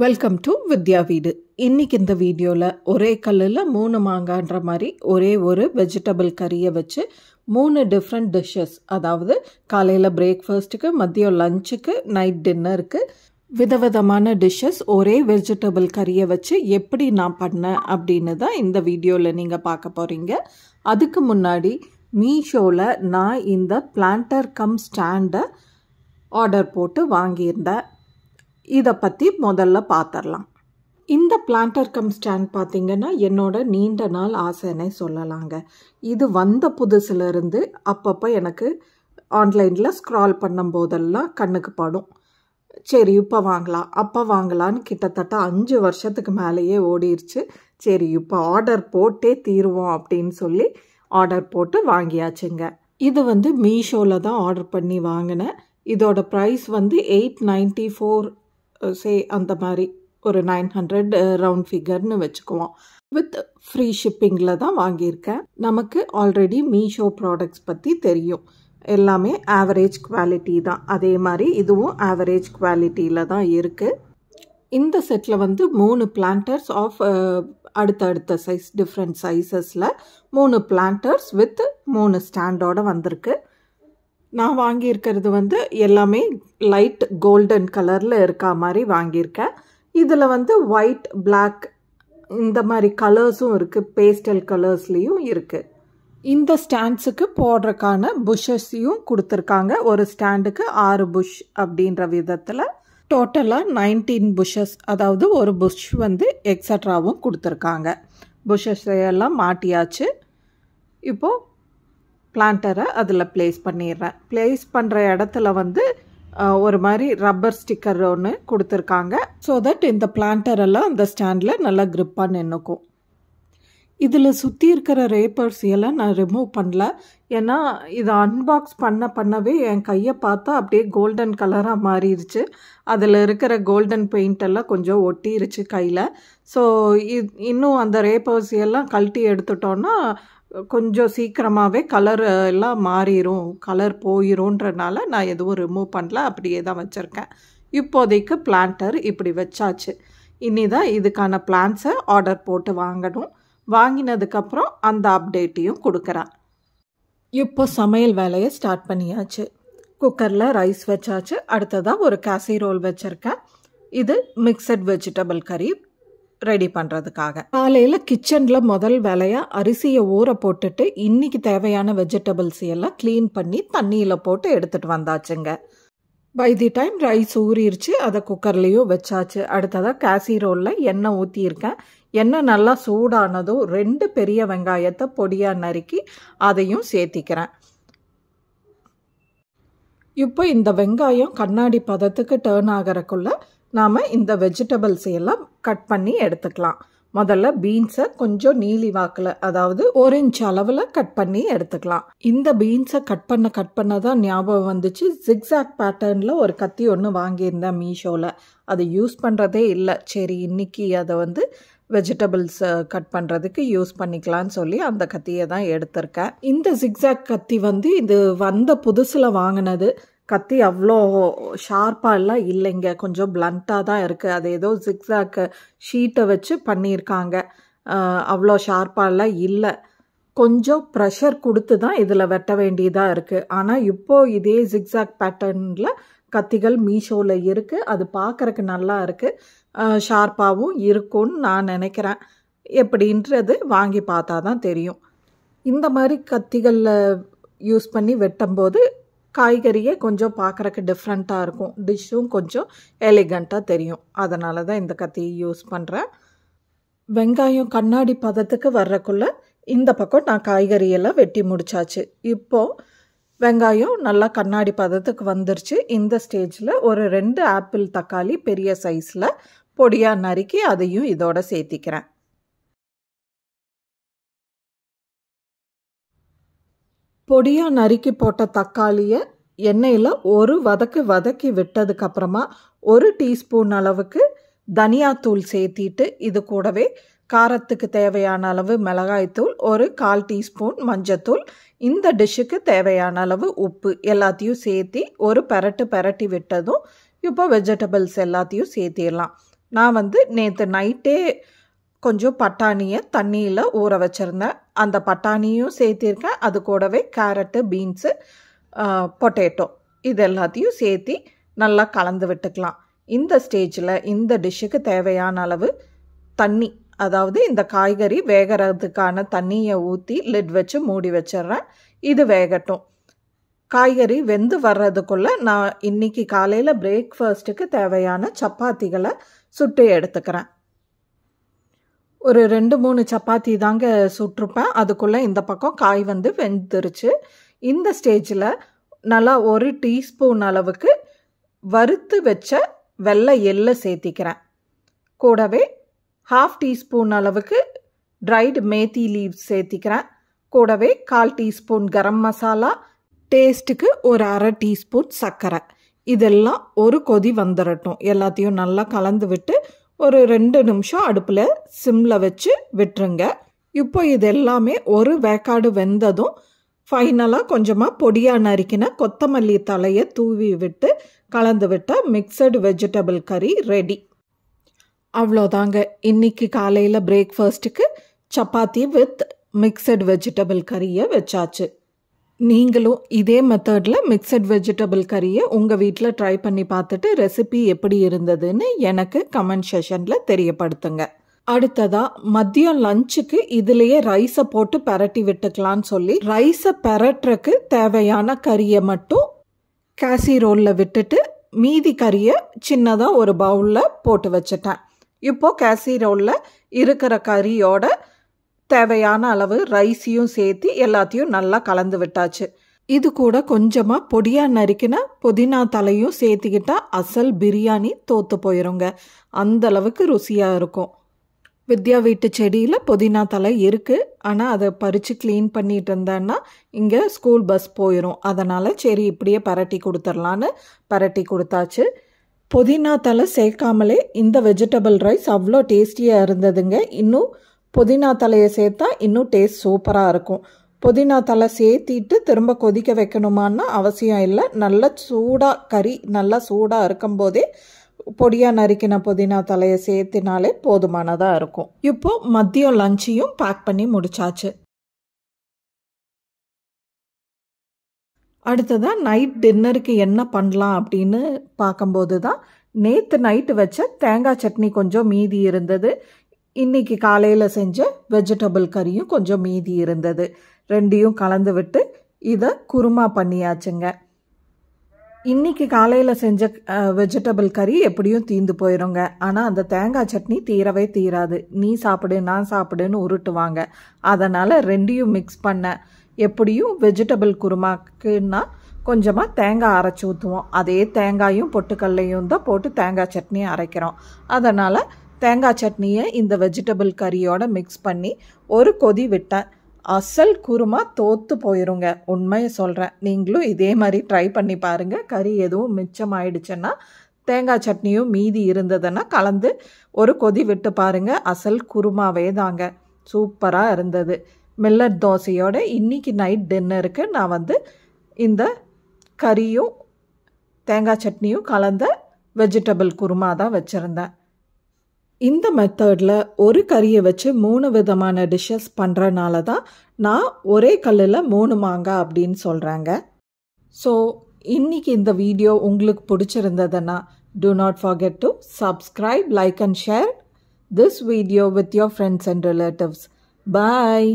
Welcome to வித்யா வீடு. இன்னைக்கு இந்த வீடியோவில் ஒரே கல்லில் 3 மாங்கான்ற மாதிரி ஒரே ஒரு வெஜிடபிள் கறியை வச்சு 3 டிஃப்ரெண்ட் டிஷ்ஷஸ், அதாவது காலையில் பிரேக்ஃபாஸ்ட்டுக்கு, மதியம் லஞ்சுக்கு, நைட் டின்னருக்கு விதவிதமான டிஷ்ஷஸ் ஒரே வெஜிடபிள் கறியை வச்சு எப்படி நான் பண்ணேன் அப்படின்னு தான் இந்த வீடியோவில் நீங்கள் பார்க்க போகிறீங்க. அதுக்கு முன்னாடி மீஷோவில் நான் இந்த பிளான்டர் கம் ஸ்டாண்டை ஆர்டர் போட்டு வாங்கியிருந்தேன். இதை பற்றி முதல்ல பார்த்துடலாம். இந்த பிளான்டர் கம் ஸ்டாண்ட் பார்த்திங்கன்னா என்னோட நீண்ட நாள் ஆசைன்னே சொல்லலாங்க. இது வந்த புதுசுலேருந்து அப்பப்போ எனக்கு ஆன்லைனில் ஸ்க்ரால் பண்ணும்போதெல்லாம் கண்ணுக்கு படும். சரி இப்போ வாங்கலாம், அப்போ வாங்கலான்னு கிட்டத்தட்ட 5 வருஷத்துக்கு மேலேயே ஓடிடுச்சு. சரி இப்போ ஆர்டர் போட்டே தீருவோம் அப்படின்னு சொல்லி ஆர்டர் போட்டு வாங்கியாச்சுங்க. இது மீஷோவில் தான் ஆர்டர் பண்ணி வாங்கினேன். இதோட ப்ரைஸ் 894 அந்த மாதிரி ஒரு 900 ரவுண்ட் ஃபிகர்னு வச்சுக்குவோம். வித் ஃப்ரீ ஷிப்பிங்கில் தான் வாங்கியிருக்கேன். நமக்கு ஆல்ரெடி மீஷோ ப்ராடக்ட்ஸ் பற்றி தெரியும், எல்லாமே ஆவரேஜ் குவாலிட்டி தான். அதே மாதிரி இதுவும் ஆவரேஜ் குவாலிட்டியில் தான் இருக்குது. இந்த செட்டில் 3 பிளான்டர்ஸ் ஆஃப் அடுத்தடுத்த சைஸ், டிஃப்ரெண்ட் சைஸஸில் 3 பிளான்டர்ஸ் வித் 3 ஸ்டாண்டோடு வந்திருக்கு. நான் வாங்கியிருக்கிறது எல்லாமே லைட் கோல்டன் கலரில் இருக்கா மாதிரி வாங்கியிருக்கேன். இதில் ஒயிட், பிளாக் இந்த மாதிரி கலர்ஸும் இருக்குது, பேஸ்டல் கலர்ஸ்லேயும் இருக்குது. இந்த ஸ்டாண்ட்ஸுக்கு போடுறதுக்கான புஷ்ஷஸையும் கொடுத்துருக்காங்க. ஒரு ஸ்டாண்டுக்கு 6 புஷ் அப்படின்ற விதத்தில் டோட்டலாக 19 புஷ்ஷஸ், அதாவது ஒரு புஷ் எக்ஸட்ராவும் கொடுத்துருக்காங்க. புஷ்ஷஸ் எல்லாம் மாட்டியாச்சு. இப்போது பிளான்டரை அதில் ப்ளேஸ் பண்ணிடுறேன். ப்ளேஸ் பண்ணுற இடத்துல ஒரு மாதிரி ரப்பர் ஸ்டிக்கர் ஒன்று கொடுத்துருக்காங்க. ஸோ தட் இந்த பிளான்டரெல்லாம் அந்த ஸ்டாண்டில் நல்லா க்ரிப்பாக நின்றுக்கும். இதில் சுற்றி இருக்கிற ரேப்பர்ஸ் எல்லாம் நான் ரிமூவ் பண்ணல. ஏன்னா இதை அன்பாக்ஸ் பண்ணவே என் கையை பார்த்தா அப்படியே கோல்டன் கலராக மாறிடுச்சு. அதில் இருக்கிற கோல்டன் பெயிண்ட் எல்லாம் கொஞ்சம் ஒட்டிருச்சு கையில். ஸோ இன்னும் அந்த ரேப்பர்ஸ் எல்லாம் கழட்டி எடுத்துட்டோன்னா கொஞ்சம் சீக்கிரமாகவே கலர் எல்லாம் மாறிடும், கலர் போயிடும்ன்றனால நான் எதுவும் ரிமூவ் பண்ணல, அப்படியே தான் வச்சுருக்கேன். இப்போதைக்கு பிளான்டர் இப்படி வச்சாச்சு. இனிதான் இதுக்கான பிளான்ஸை ஆர்டர் போட்டு வாங்கணும். வாங்கினதுக்கப்புறம் அந்த அப்டேட்டையும் கொடுக்குறேன். இப்போ சமையல் வேலையை ஸ்டார்ட் பண்ணியாச்சு. குக்கரில் ரைஸ் வச்சாச்சு. அடுத்ததாக ஒரு கேசரோல் வச்சுருக்கேன். இது மிக்சட் வெஜிடபிள் கறி ரெடி பண்ணுறதுக்காக. காலையில் கிச்சனில் முதல் வேலையாக அரிசியை ஊற போட்டுட்டு இன்றைக்கி தேவையான வெஜிடபிள்ஸ் எல்லாம் க்ளீன் பண்ணி தண்ணியில் போட்டு எடுத்துகிட்டு வந்தாச்சுங்க. பை தி டைம் ரைஸ் ஊறிடுச்சு. அதை குக்கர்லேயும் வச்சாச்சு. அடுத்ததாக கேசரோலில் எண்ணெய் ஊற்றியிருக்கேன். எண்ணெய் நல்லா சூடானதும் 2 பெரிய வெங்காயத்தை பொடியாக நறுக்கி அதையும் சேர்த்திக்கிறேன். இப்போ இந்த வெங்காயம் கண்ணாடி பதத்துக்கு டேர்ன் ஆகிறக்குள்ள நாம் இந்த வெஜிடபிள்ஸ் எல்லாம் கட் பண்ணி எடுத்துக்கலாம். முதல்ல பீன்ஸை கொஞ்சம் நீலி வாக்கில், அதாவது 1 இன்ச் அளவில் கட் பண்ணி எடுத்துக்கலாம். இந்த பீன்ஸை கட் பண்ண தான் ஞாபகம் வந்துச்சு. ஜிக்ஸாக் பேட்டர்னில் ஒரு கத்தி ஒன்று வாங்கியிருந்தேன் மீஷோவில். அதை யூஸ் பண்ணுறதே இல்லை. சரி இன்னைக்கு அதை வெஜிடபிள்ஸ் கட் பண்ணுறதுக்கு யூஸ் பண்ணிக்கலான்னு சொல்லி அந்த கத்தியை தான் எடுத்திருக்கேன். இந்த ஜிக்ஸாக் கத்தி இது வந்த புதுசில் வாங்கினது. கத்தி அவ்வளோ ஷார்ப்பாக எல்லாம் இல்லைங்க, கொஞ்சம் பிளண்ட்டாக தான் இருக்குது. அது ஏதோ ஜிக்ஸாக் ஷீட்டை வச்சு பண்ணியிருக்காங்க. அவ்வளோ ஷார்ப்பாலாம் இல்லை. கொஞ்சம் ப்ரெஷர் கொடுத்து தான் இதில் வெட்ட வேண்டியதாக இருக்குது. ஆனால் இப்போது இதே ஜிக்ஸாக் பேட்டர்னில் கத்திகள் மீஷோவில் இருக்குது. அது பார்க்குறக்கு நல்லா இருக்குது, ஷார்ப்பாகவும் இருக்கும்னு நான் நினைக்கிறேன். எப்படின்றது வாங்கி பார்த்தா தான் தெரியும். இந்த மாதிரி கத்திகளில் யூஸ் பண்ணி வெட்டும்போது காய்கறியை கொஞ்சம் பார்க்குறக்கு டிஃப்ரெண்ட்டாக இருக்கும், டிஷ்ஷும் கொஞ்சம் எலிகண்ட்டாக தெரியும். அதனால தான் இந்த கத்தியை யூஸ் பண்ணுறேன். வெங்காயம் கண்ணாடி பதத்துக்கு வர்றக்குள்ள இந்த பக்கம் நான் காய்கறியெல்லாம் வெட்டி முடிச்சாச்சு. இப்போது வெங்காயம் நல்லா கண்ணாடி பதத்துக்கு வந்துருச்சு. இந்த ஸ்டேஜில் ஒரு 2 ஆப்பிள் தக்காளி பெரிய சைஸில் பொடியாக நறுக்கி அதையும் இதோட சேர்த்திக்கிறேன். பொடியாக நறுக்கி போட்ட தக்காளியை எண்ணெயில் ஒரு வதக்கி விட்டதுக்கப்புறமா 1 டீஸ்பூன் அளவுக்கு தனியாத்தூள் சேர்த்திட்டு, இது கூடவே காரத்துக்கு தேவையான அளவு மிளகாய்த்தூள், ஒரு 1/4 டீஸ்பூன் மஞ்சத்தூள், இந்த டிஷ்ஷுக்கு தேவையான அளவு உப்பு எல்லாத்தையும் சேர்த்தி ஒரு பெரட்டி விட்டதும் இப்போ வெஜிடபிள்ஸ் எல்லாத்தையும் சேர்த்திடலாம். நான் வந்து நேற்று நைட்டே கொஞ்சம் பட்டாணியை தண்ணியில் ஊற வச்சுருந்தேன். அந்த பட்டாணியும் சேர்த்திருக்கேன். அது கூடவே கேரட்டு, பீன்ஸு, பொட்டேட்டோ இது எல்லாத்தையும் சேர்த்தி நல்லா கலந்து விட்டுக்கலாம். இந்த ஸ்டேஜில் இந்த டிஷ்ஷுக்கு தேவையான அளவு தண்ணி, அதாவது இந்த காய்கறி வேகிறதுக்கான தண்ணியை ஊற்றி லிட் வச்சு மூடி வச்சிட்றேன். இது வேகட்டும். காய்கறி வெந்து வர்றதுக்குள்ளே நான் இன்றைக்கி காலையில் பிரேக்ஃபாஸ்ட்டுக்கு தேவையான சப்பாத்திகளை சுட்டு எடுத்துக்கிறேன். ஒரு 2-3 சப்பாத்தி தாங்க சுட்டிருப்பேன். அதுக்குள்ளே இந்த பக்கம் காய் வந்து வெந்துருச்சு. இந்த ஸ்டேஜில் நல்லா 1 டீஸ்பூன் அளவுக்கு வறுத்து வச்ச வெள்ளை எள்ளை சேர்த்திக்கிறேன். கூடவே 1/2 டீஸ்பூன் அளவுக்கு ட்ரைடு மேத்தி லீவ்ஸ் சேர்த்திக்கிறேன். கூடவே 1/4 டீஸ்பூன் கரம் மசாலா, டேஸ்ட்டுக்கு ஒரு 1/2 டீஸ்பூன் சர்க்கரை. இதெல்லாம் ஒரு கொதி வந்துடட்டும். எல்லாத்தையும் நல்லா கலந்து விட்டு ஒரு 2 நிமிஷம் அடுப்பில் சிம்மில் வச்சு விட்டுருங்க. இப்போ இது எல்லாமே ஒரு வேக்காடு வெந்ததும் ஃபைனலாக கொஞ்சமாக பொடியாக நறுக்கின கொத்தமல்லி தலையை தூவி விட்டு கலந்து விட்டால் மிக்சடு வெஜிடபிள் கறி ரெடி. அவ்வளோதாங்க. இன்றைக்கி காலையில் பிரேக்ஃபாஸ்ட்டுக்கு சப்பாத்தி வித் மிக்சட் வெஜிடபிள் கறியை வச்சாச்சு. நீங்களும் இதே மெத்தடில் மிக்சட் வெஜிடபிள் கறியை உங்கள் வீட்டில் ட்ரை பண்ணி பார்த்துட்டு ரெசிபி எப்படி இருந்ததுன்னு எனக்கு கமெண்ட் செஷனில் தெரியப்படுத்துங்க. அடுத்ததாக மதியம் லஞ்சுக்கு இதுலேயே ரைஸை போட்டு பரட்டி விட்டுக்கலான்னு சொல்லி ரைஸை பரட்டுறக்கு தேவையான கறியை மட்டும் கேசிரோலில் விட்டுட்டு மீதி கறியை சின்னதாக ஒரு பவுலில் போட்டு வச்சுட்டேன். இப்போது கேசிரோலில் இருக்கிற கறியோட தேவையான அளவு ரைஸையும் சேர்த்து எல்லாத்தையும் நல்லா கலந்து விட்டாச்சு. இது கூட கொஞ்சமாக பொடியாக நறுக்கின புதினா தலையும் சேர்த்துக்கிட்டா அசல் பிரியாணி தோற்று போயிடுங்க. அந்தளவுக்கு ருசியாக இருக்கும். வித்யா வீட்டு செடியில் புதினா தலை இருக்குது. ஆனால் அதை பறித்து க்ளீன் பண்ணிட்டு இருந்தேன்னா இங்கே ஸ்கூல் பஸ் போயிடும். அதனால் சரி இப்படியே பரட்டி கொடுத்துர்லான்னு பரட்டி கொடுத்தாச்சு. புதினா தலை சேர்க்காமலே இந்த வெஜிடபிள் ரைஸ் அவ்வளோ டேஸ்டியாக இருந்ததுங்க. இன்னும் புதினா தலையை சேர்த்தா இன்னும் டேஸ்ட் சூப்பராக இருக்கும். புதினா தலை சேர்த்திட்டு திரும்ப கொதிக்க வைக்கணுமான்னா அவசியம் இல்லை. நல்ல சூடாக கறி நல்லா சூடாக இருக்கும்போதே பொடியாக நறுக்கின புதினா தலையை சேர்த்தினாலே போதுமானதாக இருக்கும். இப்போது மதியம் லஞ்சையும் பேக் பண்ணி முடிச்சாச்சு. அடுத்ததாக நைட் டின்னருக்கு என்ன பண்ணலாம் அப்படின்னு பார்க்கும்போது தான் நேற்று நைட்டு வச்ச தேங்காய் சட்னி கொஞ்சம் மீதி இருந்தது. இன்றைக்கி காலையில் செஞ்ச வெஜிடபிள் கறியும் கொஞ்சம் மீதி இருந்தது. ரெண்டையும் கலந்து விட்டு இதை குருமா பண்ணியாச்சுங்க. இன்றைக்கி காலையில் செஞ்ச வெஜிடபிள் கறி எப்படியும் தீந்து போயிடுங்க. ஆனால் அந்த தேங்காய் சட்னி தீரவே தீராது. நீ சாப்பிடு நான் சாப்பிடுன்னு உருட்டுவாங்க. அதனால் ரெண்டையும் மிக்ஸ் பண்ண எப்படியும் வெஜிடபிள் குருமாக்குன்னா கொஞ்சமாக தேங்காய் அரைச்சி ஊற்றுவோம். அதே தேங்காயும் பொட்டுக்கல்லையும் தான் போட்டு தேங்காய் சட்னி அரைக்கிறோம். அதனால் தேங்காய் சட்னியை இந்த வெஜிடபிள் கறியோட மிக்ஸ் பண்ணி ஒரு கொதி விட்டேன். அசல் குருமா தோற்று போயிருங்க. உண்மையை சொல்கிறேன். நீங்களும் இதே மாதிரி ட்ரை பண்ணி பாருங்கள். கறி எதுவும் மிச்சமாயிடுச்சுன்னா தேங்காய் சட்னியும் மீதி இருந்ததுன்னா கலந்து ஒரு கொதி விட்டு பாருங்கள். அசல் குருமாவே தாங்க. சூப்பராக இருந்தது. மில்லட் தோசையோட இன்றைக்கி நைட் டின்னருக்கு நான் வந்து இந்த கறியும் தேங்காய் சட்னியும் கலந்த வெஜிடபிள் குருமா தான் வச்சுருந்தேன். இந்த மெத்தடில் ஒரு கறியை வச்சு 3 விதமான டிஷ்ஷஸ் பண்ணுறனால தான் நான் ஒரே கல்லில் 3 மாங்காய் அப்படின்னு சொல்கிறாங்க. ஸோ இன்றைக்கி இந்த வீடியோ உங்களுக்கு பிடிச்சிருந்ததுன்னா do not forget to subscribe, like and share this video with your friends and relatives. Bye.